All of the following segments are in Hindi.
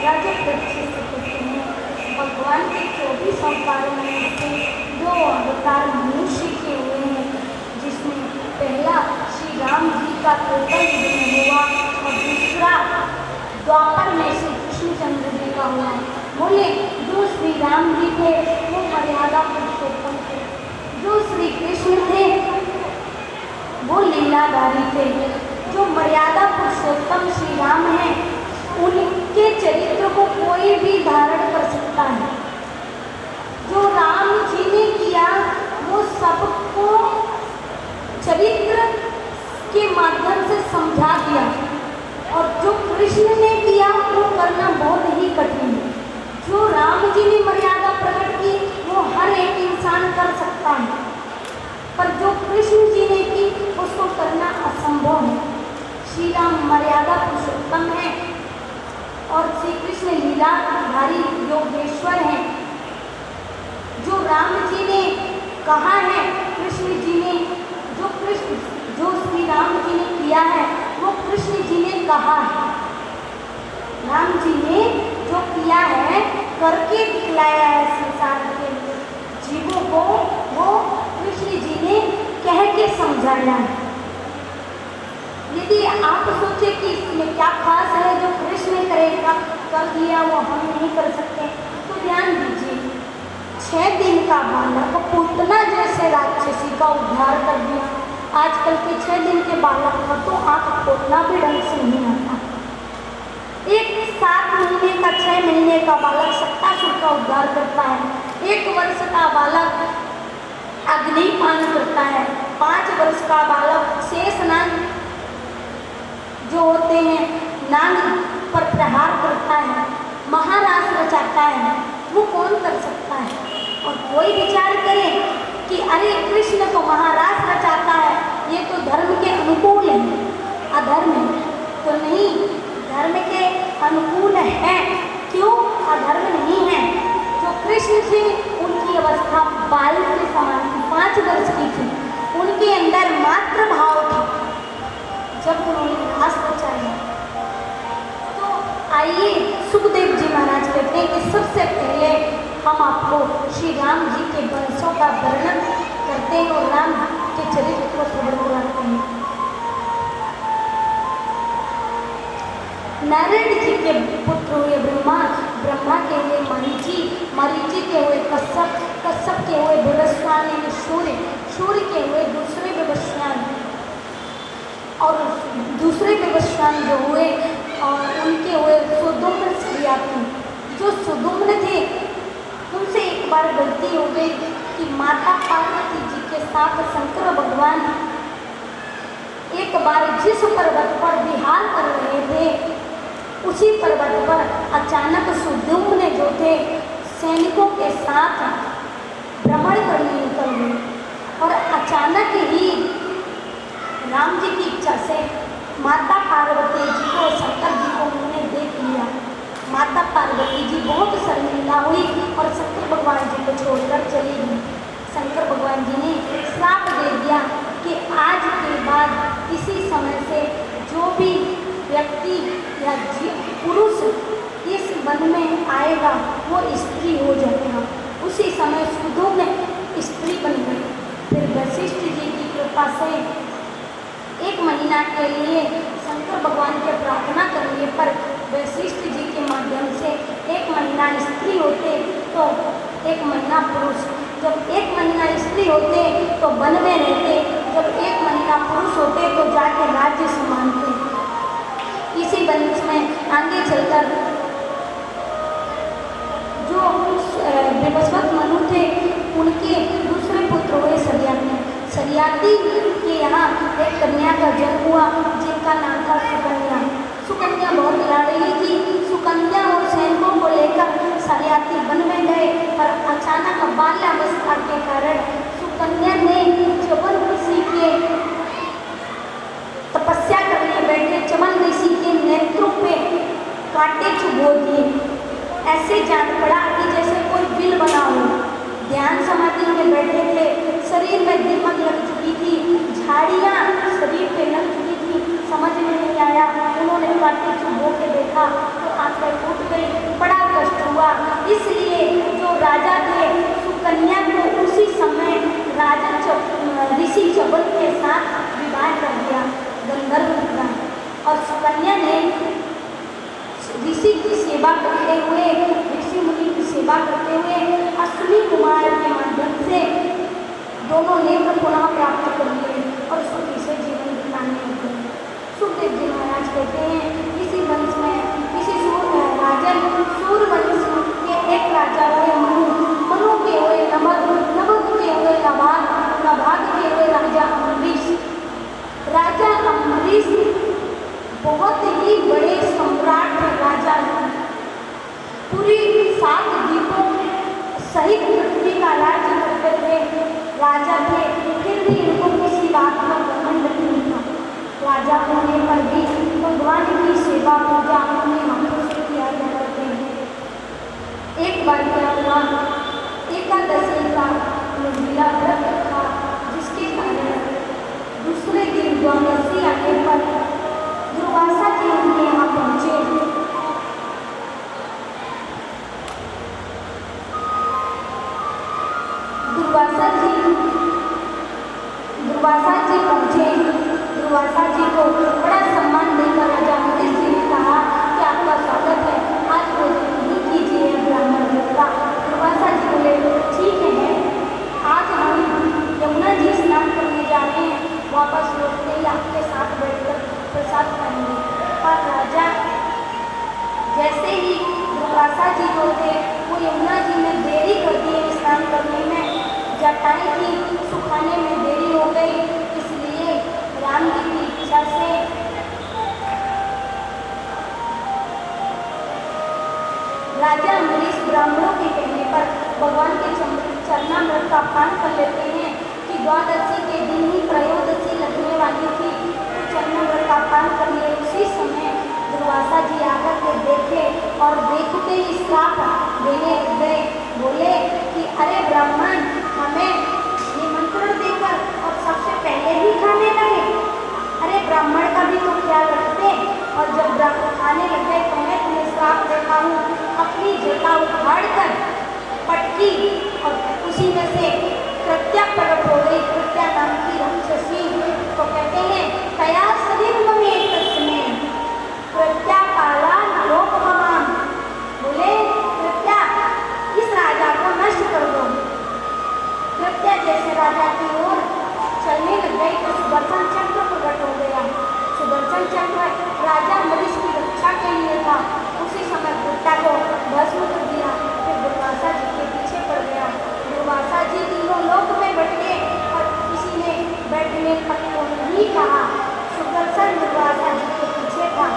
राजा परीक्षित से पूछते हैं, भगवान के 24 अवतारों में से 2 अवतार मनुष्य के हुए हैं, जिसमें पहला श्री राम जी का त्रेता युग में हुआ और दूसरा द्वापर में श्री कृष्णचंद्र जी का हुआ। बोले जो श्री राम जी थे वो मर्यादा पुरुषोत्तम थे, जो श्री कृष्ण थे वो लीलाधारी थे। जो मर्यादा पुरुषोत्तम श्री राम हैं उनके चरित्र को कोई भी धारण कर सकता है। जो राम जी ने किया वो सबको चरित्र के माध्यम से समझा दिया, और जो कृष्ण ने किया वो करना बहुत ही कठिन है। जो राम जी ने मर्यादा प्रकट की वो हर एक इंसान कर सकता है, पर जो कृष्ण जी ने की उसको करना असंभव है। श्री राम मर्यादा पुरुषोत्तम है और श्री कृष्ण लीलाधारी योगेश्वर हैं। जो राम जी ने कहा है, कृष्ण जी ने जो श्री राम जी ने किया है वो कृष्ण जी ने कहा है। राम जी ने जो किया है करके दिखलाया है संसार के जीवों को, वो कृष्ण जी ने कह के समझाया है। यदि आप सोचे कि इसमें क्या खास है जो कृष्ण करेगा कर दिया वो हम नहीं कर सकते, तो ध्यान दीजिए 6 दिन का बालक पूतना जैसे राक्षसी का उद्धार कर दिया। आजकल के 6 दिन के बालक का तो आँख खोलना भी ढंग से नहीं आता। एक 7 महीने का 6 महीने का बालक सत्तासुर का उद्धार करता है। 1 वर्ष का बालक अग्निपान करता है। 5 वर्ष का बालक शेष नाग जो होते हैं नाग पर प्रहार करता है, महाराज रचाता है। वो कौन कर सकता है? और कोई विचार करे कि अरे कृष्ण को महाराज रचाता है, ये तो धर्म के अनुकूल है, अधर्म है। तो नहीं, धर्म के अनुकूल है। क्यों अधर्म नहीं है? जो कृष्ण थे उनकी अवस्था बाल के समान थी, 5 वर्ष की थी। उनके अंदर मात्र भाव था जब उन्होंने घास बचाया। तो आइए सुखदेव जी महाराज कहते हैं कि सबसे पहले हम आपको श्री राम जी के वंशों का वर्णन करते हैं और राम के चरित्र को श्रवण कराते हैं। नारायण जी के पुत्र हुए ब्रह्मा, ब्रह्मा के हुए मरीचि, मरीचि के हुए कश्यप, कश्यप के हुए विवस्वान यानी सूर्य, सूर्य के हुए दूसरे विवस्वान, और दूसरे विवस्वान जो हुए और उनके हुए सुदुम्न सरियाती। जो सुदुम्न थे उनसे एक बार गलती हो गई कि माता पार्वती जी के साथ शंकर भगवान एक बार जिस पर्वत पर विहार कर रहे थे उसी पर्वत पर अचानक सुदुम्न जो थे सैनिकों के साथ भ्रमण करने निकल गए, और अचानक ही राम जी की इच्छा से माता पार्वती जी को शंकर जी को उन्होंने देख लिया। माता पार्वती जी बहुत शर्मिंदा हुई और शंकर भगवान जी को छोड़कर चली गई। शंकर भगवान जी ने श्राप दे दिया कि आज के बाद इसी समय से जो भी व्यक्ति या पुरुष इस वन में आएगा वो स्त्री हो जाएगा। उसी समय सुदुम्न स्त्री बन गई। फिर वशिष्ठ जी की कृपा से 1 महीना के लिए शंकर भगवान के प्रार्थना करने पर वशिष्ठ जी के माध्यम से 1 महीना स्त्री होते तो 1 महीना पुरुष। जब 1 महीना स्त्री होते तो वन में रहते, जब 1 महीना पुरुष होते तो जाके राज्य संभालते। इसी वंश में आगे चलकर जो विवस्वत मनु थे उनके दूसरे पुत्र हुए सरियाती। सरियाती के यहाँ एक कन्या का जन्म हुआ जिनका नाम था सुकन्या। सुकन्या बहुत लाडली थी। सुकन्या और सैनिकों को लेकर सरियाती वन में गए, पर अचानक बाल्यावस्था के कारण सुकन्या ने चवन ऋषि के तपस्या करने बैठे चवन ऋषि के नेत्रों पे कांटे चुभो दिए। ऐसे जान पड़ा कि जैसे कोई बिल बना हो। ध्यान समाधि में बैठे थे, शरीर में दीमक लग चुकी थी, झाड़ियाँ शरीर पे लग चुकी थी, समझ में नहीं आया। उन्होंने कांटे चुभो के देखा तो आंखें फूट गई। सेवा करते हुए, ऋषि मुनि की सेवा करते हुए अश्विनी कुमार के माध्यम से दोनों नेत्र पुनः प्राप्त कर लिए और सुखी से जीवन बिताने लगे। सुखदेव जी महाराज कहते हैं, इसी वंश में राजन सूर्यवंश के एक राजा हुए मनु, मनु के हुए नमक, नमक के हुए नभाग, नभाग के हुए राजा अम्बरीश। राजा अम्बरीश बहुत ही बड़े सम्राट राजा हैं, पूरी 7 द्वीपों सहित पृथ्वी का राज्य करते थे राजा थे, फिर भी इनको किसी बात का घमंड नहीं था। राजा होने पर भी भगवान की सेवा पूजा अपने हाथों से किया करते हैं। एक बार क्या हुआ, एकादशी का निर्जला व्रत था, जिसके कारण दूसरे दिन द्वादशी आने पर दुर्वासा जी उनके यहाँ पहुँचे। दुर्वासा जी पहुँचे। दुर्वासा जी को बड़ा सम्मान देकर राजा अम्बरीश जी ने कहा कि आपका स्वागत है, आज भोजन नहीं कीजिए ब्राह्मण देवता। दुर्वासा जी बोले, ठीक है, आज हम यमुना जी स्नान करने जा रहे हैं, वापस लौटते ही आपके साथ बैठकर प्रसाद खाएंगे। पर राजा जैसे ही दुर्वासा जी जो थे वो यमुना जी में देरी कर दिए स्नान करने में, जटाएं की सुखाने में देरी हो गई, इसलिए राम जी की इच्छा से राजा अम्बरीश ब्राह्मणों के कहने पर भगवान के चरणामृत का पान कर लेते हैं कि द्वादशी के दिन ही त्रयोदशी लगने वाली थी, तो चरणामृत का पान कर लिए। उसी समय दुर्वासा जी आकर के देखे और देखते ही श्राप देने गए, बोले कि अरे ब्राह्मण, हमें निमंत्रण देकर और सबसे पहले ही खाने लगे। अरे ब्राह्मण का भी तो ख्याल रखते, और जब ब्राह्मण खाने लगे तो मैं तुम्हें श्राप देता हूँ। अपनी जटा उखाड़ कर पटकी और उसी में से कृत्या प्रकट हो गई, कृत्या नाम की राक्षसी। तो कहते हैं, तया शरीर में कृत्या काला लोक ममान, बोले कृत्या इस राजा को नष्ट कर दो। कृत्या जैसे राजा की ओर चलने लग गई तो सुदर्शन चक्र प्रकट हो गया। सुदर्शन चक्र राजा अम्बरीश की रक्षा के लिए था। उसी समय कृत्या को भस्म कर दिया, फिर दुर्वासा जी के पीछे पड़ गया। दुर्वासा जी तीनों लोक में बैठ गए और किसी ने बैठने तक को नहीं कहा। सुदर्शन दुर्वासा जी के पीछे था।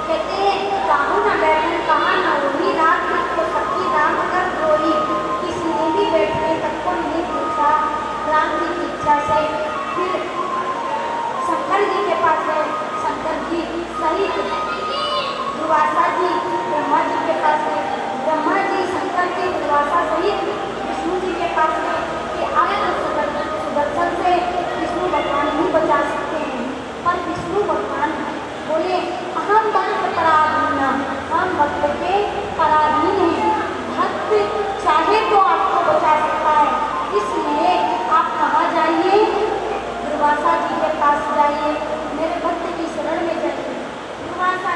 कहते हैं, कहाँ न बैठे कहाँ न रोही, रात को सखी राम कर रोही। किसी ने भी बैठने तक को नहीं पूछा। राम जी की इच्छा से फिर शंकर जी के पास गए। शंकर जी सहित दुर्वासा जी ब्रह्मा जी के पास गए। ब्रह्मा जी शंकर जी दुर्वासा सहित विष्णु जी के पास गए कि आप सुदर्शन से विष्णु भगवान ही बचा सकते हैं। पर विष्णु भगवान बोले, अहम भक्त पराधीना, हम भक्त के पराधीन हैं, भक्त चाहे तो आपको बचा सकता है, इसलिए आप कहाँ जाइए, दुर्वासा जी के पास जाइए, मेरे भक्त की शरण में जाइए। दुर्वासा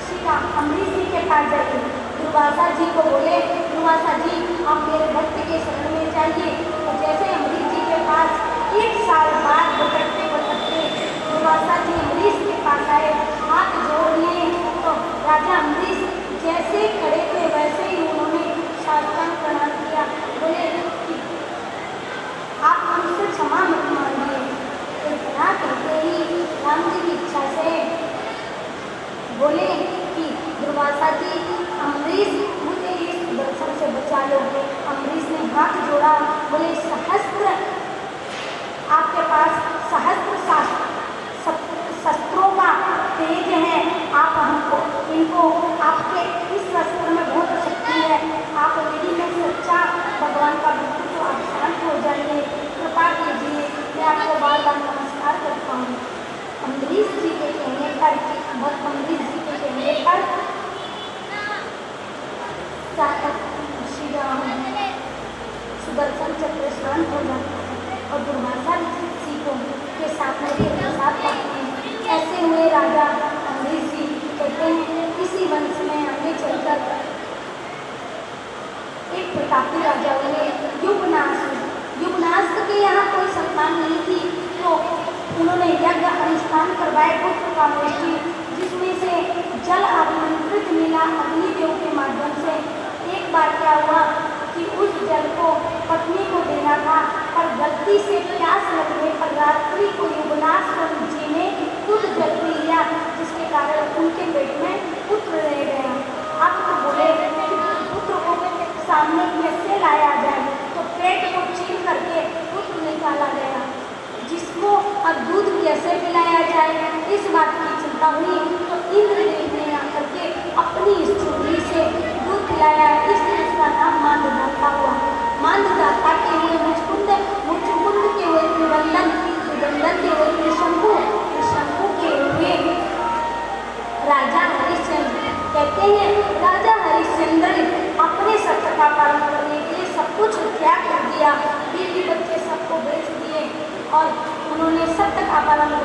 जी का अम्बरीश जी के पास जाइए। दुर्वासा जी को बोले, दुर्वासा जी आप मेरे भक्त के शरण में जाइए। और जैसे अम्बरीश जी के पास 1 साल बाद भटकते भटकते दुर्वासा जी अम्बरीश के पास आए, हाथ जोड़ लिए, तो राजा अम्बरीश जैसे खड़े थे वैसे ही उन्होंने साष्टांग प्रणाम किया। बोले आप हमसे क्षमा मत मांगिए। इतना कहते ही राम जी की इच्छा से बोले कि दुर्वासा जी अम्बरीश मुझे इस दर्शन से बचा लो। अम्बरीश ने हाथ जोड़ा, बोले सहस्त्र आपके पास सहस्त्र शस्त्रों का तेज है, आप हमको इनको आपके इस शस्त्र में बहुत शक्ति है, आप यदि मैं सच्चा भगवान का भक्त तो आप शांत हो जाइए, कृपा कीजिए, मैं आपको बार बार नमस्कार करता हूँ। अम्बरीश जी के कहने पर भक्त अम्बरीश जी के कहने पर श्री राम सुदर्शन चक्र शांत हो जाता है और दुर्वासा जी को के साथ में प्रसाद पाते हैं। ऐसे हुए राजा अम्बरीश जी। कहते हैं, इसी वंश में एक बार क्या हुआ कि उस जल को पत्नी को देना था, पर गलती से प्यास लगने पर रात्रि को युवनाश्रम जी ने खुद जल पी लिया, जिसके कारण उनके पेट में पुत्र रह गया। आप तो बोले कि पुत्र को सामने कैसे लाया जाए, तो पेट को छीन करके पुत्र निकाला गया। जिसको अब दूध कैसे पिलाया जाए, इस बात की चिंता हुई तो इंद्रदेव ने आकर के अपनी स्त्री से दूध पिलाया, इसलिए उसका नाम मांददाता हुआ। मांददाता के लिए मुचकुंद के हुए त्रिवंदन, त्रिवंदन के हुए त्रिशंकु, त्रिशंकु के हुए राजा हरिश्चंद्र। कहते हैं राजा हरिश्चंद्र ने अपने सत्य का पालन करने के लिए सब कुछ त्याग कर दिया, बीवी बच्चे सबको बेच दिए और उन्होंने सत्य का पालन